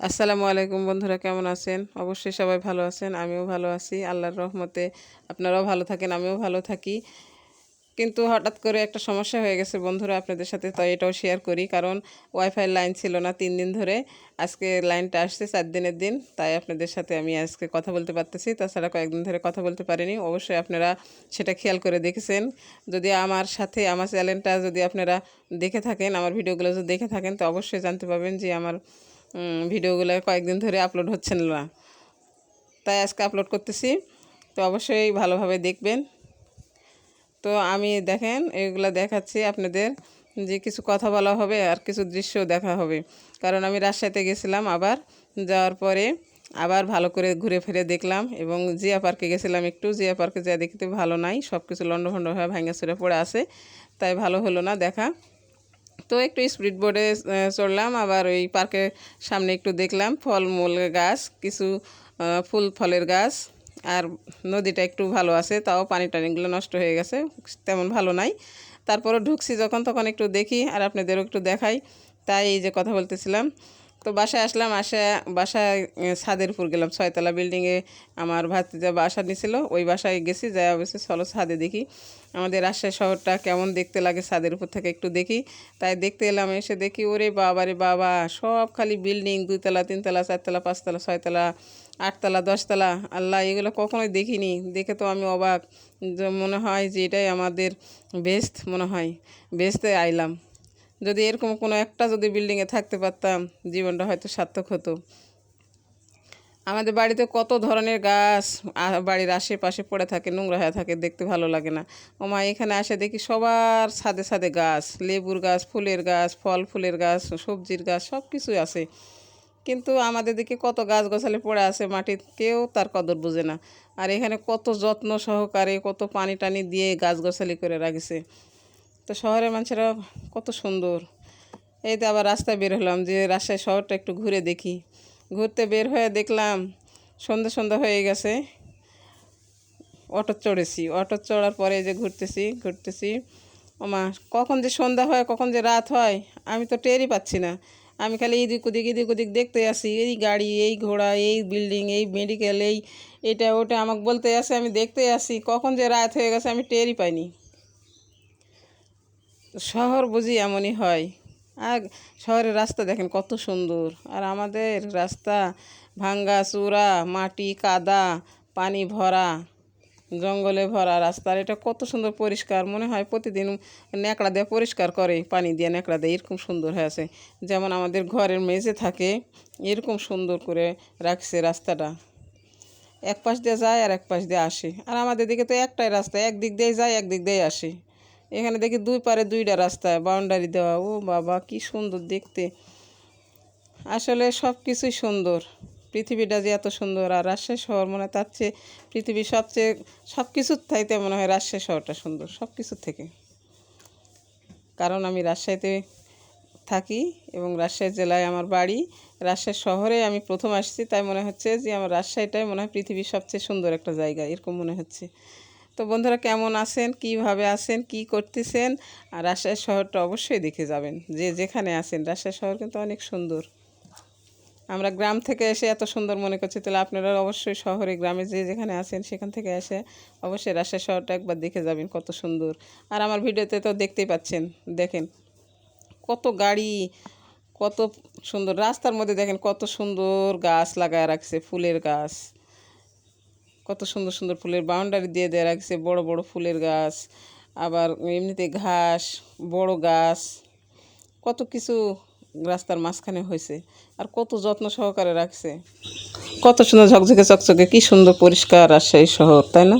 আসসালামু আলাইকুম বন্ধুরা, কেমন আছেন? অবশ্যই সবাই ভালো আছেন, আমিও ভালো আছি। আল্লাহর রহমতে আপনারাও ভালো থাকেন, আমিও ভালো থাকি। কিন্তু হঠাৎ করে একটা সমস্যা হয়ে গেছে বন্ধুরা, আপনাদের সাথে তাই এটাও শেয়ার করি। কারণ ওয়াইফাই লাইন ছিল না 3 দিন ধরে। আজকে লাইনটা আসছে 4 দিনের দিন, তাই আপনাদের সাথে আমি আজকে কথা বলতে পারতেছি। তাছাড়া কয়েকদিন ধরে কথা বলতে পারিনি। অবশ্যই আপনারা সেটা খেয়াল করে দেখেছেন। যদি আমার সাথে আমার চ্যানেলটা যদি আপনারা দেখে থাকেন, আমার ভিডিওগুলো যদি দেখে থাকেন, তো অবশ্যই জানতে পারবেন যে আমার ভিডিওগুলো কয়েকদিন ধরে আপলোড হচ্ছেন না, তাই আজকে আপলোড করতেছি। তো অবশ্যই ভালোভাবে দেখবেন। তো আমি দেখেন এগুলো দেখাচ্ছি আপনাদের, যে কিছু কথা বলা হবে আর কিছু দৃশ্য দেখা হবে। কারণ আমি রাজশাহীতে গেছিলাম, আবার যাওয়ার পরে আবার ভালো করে ঘুরে ফিরে দেখলাম। এবং জিয়া পার্কে গেছিলাম, একটু জিয়া পার্কে যা দেখতে ভালো নাই, সব কিছু লন্ডভন্ড হয়ে ভাঙা চুরে পড়ে আছে, তাই ভালো হলো না দেখা। তো একটু স্পিড বোর্ডে চড়লাম, আবার ওই পার্কের সামনে একটু দেখলাম ফলমূল গাছ, কিছু ফুল ফলের গাছ। আর নদীটা একটু ভালো আছে, তাও পানি টানিগুলো নষ্ট হয়ে গেছে, তেমন ভালো নাই। তারপরে ঢুকছি যখন তখন একটু দেখি আর আপনাদেরও একটু দেখাই, তাই এই যে কথা বলতেছিলাম। তো বাসায় আসলাম, বাসায় ছাদের উপর গেলাম, 6তলা বিল্ডিংয়ে আমার ভাতিজা বাসা নিয়েছিল, ওই বাসায় গেছি। যাই অবশ্যই চলো ছাদে দেখি আমাদের রাজশাহী শহরটা কেমন দেখতে লাগে, ছাদের উপর থেকে একটু দেখি। তাই দেখতে এলাম, এসে দেখি ওরে বাবা রে বাবা, সব খালি বিল্ডিং, 2তলা 3তলা 4তলা 5তলা 6তলা 8তলা 10তলা। আল্লাহ, এগুলো কখনোই দেখিনি। দেখে তো আমি অবাক, যে মনে হয় যে এটাই আমাদের বেস্ট, মনে হয় বেস্টে আইলাম। যদি এরকম কোনো একটা যদি বিল্ডিংয়ে থাকতে পারতাম, জীবনটা হয়তো সার্থক হতো। আমাদের বাড়িতে কত ধরনের গাছ বাড়ির আশেপাশে পড়ে থাকে, নোংরা হয়ে থাকে, দেখতে ভালো লাগে না। ওমা, এখানে আসে দেখি সবার ছাদে ছাদে গাছ, লেবুর গাছ, ফুলের গাছ, ফল ফুলের গাছ, সবজির গাছ, সব কিছুই আছে। কিন্তু আমাদের দিকে কত গাছ গাছালি পড়ে আছে মাটির, কেউ তার কদর বোঝে না। আর এখানে কত যত্ন সহকারে, কত পানি টানি দিয়ে গাছ গাছালি করে রাখছে। তো শহরের মানুষেরা কত সুন্দর। এই তো আবার রাস্তায় বের হলাম, যে রাজশাহী শহরটা একটু ঘুরে দেখি। ঘুরতে বের হয়ে দেখলাম সন্ধ্যা সন্ধ্যা হয়ে গেছে। অটো চড়েছি, অটো চড়ার পরে যে ঘুরতেছি ওমা, কখন যে সন্ধ্যা হয় কখন যে রাত হয় আমি তো টেরই পাচ্ছি না। আমি খালি এদিক ওদিক দেখতে আসি, এই গাড়ি, এই ঘোড়া, এই বিল্ডিং, এই মেডিকেল, এটা ওটা আমাকে বলতে আসে, আমি দেখতে আসি, কখন যে রাত হয়ে গেছে আমি টেরই পাইনি। শহর বুঝি এমনই হয়। আর শহরের রাস্তা দেখেন কত সুন্দর, আর আমাদের রাস্তা ভাঙ্গা চূড়া, মাটি কাদা, পানি ভরা, জঙ্গলে ভরা রাস্তার। এটা কত সুন্দর পরিষ্কার, মনে হয় প্রতিদিন ন্যাকড়া দিয়ে পরিষ্কার করে, পানি দিয়ে ন্যাকড়া দিয়ে, এরকম সুন্দর হয়ে আছে। যেমন আমাদের ঘরের মেঝে থাকে, এরকম সুন্দর করে রাখছে রাস্তাটা। এক পাশ দিয়ে যায় আর এক পাশ দিয়ে আসে। আর আমাদের দিকে তো একটাই রাস্তা, একদিক দিয়ে যায় একদিক দিয়ে আসে। এখানে দেখি দুই পারে দুইটা রাস্তা, বাউন্ডারি দেওয়া। ও বাবা, কি সুন্দর দেখতে। আসলে সব কিছুই সুন্দর, পৃথিবীটা যে এত সুন্দর। আর রাজশাহী শহর মনে হয় তার চেয়ে পৃথিবীর সবচেয়ে সব কিছুর থাইতে মনে হয় রাজশাহী শহরটা সুন্দর, সব কিছুর থেকে। কারণ আমি রাজশাহীতে থাকি এবং রাজশাহী জেলায় আমার বাড়ি। রাজশাহী শহরে আমি প্রথম আসছি, তাই মনে হচ্ছে যে আমার রাজশাহীটাই মনে হয় পৃথিবীর সবচেয়ে সুন্দর একটা জায়গা, এরকম মনে হচ্ছে। তো বন্ধুরা, কেমন আছেন, কীভাবে আছেন, কি করতেছেন? আর রাজশাহী শহরটা অবশ্যই দেখে যাবেন, যে যেখানে আছেন। রাজশাহী শহর কিন্তু অনেক সুন্দর। আমরা গ্রাম থেকে এসে এত সুন্দর মনে করছি, তাহলে আপনারা অবশ্যই শহরে গ্রামে যে যেখানে আছেন সেখান থেকে এসে অবশ্যই রাজশাহী শহরটা একবার দেখে যাবেন, কত সুন্দর। আর আমার ভিডিওতে তো দেখতেই পাচ্ছেন, দেখেন কত গাড়ি, কত সুন্দর। রাস্তার মধ্যে দেখেন কত সুন্দর গাছ লাগায় রাখছে, ফুলের গাছ, কত সুন্দর সুন্দর ফুলের বাউন্ডারি দিয়ে দিয়ে রাখছে, বড় বড় ফুলের গাছ। আবার এমনিতে ঘাস, বড় গাছ, কত কিছু রাস্তার মাঝখানে হয়েছে। আর কত যত্ন সহকারে রাখছে, কত সুন্দর ঝকঝকে চকচকে, কি সুন্দর পরিষ্কার রাজশাহী শহর, তাই না?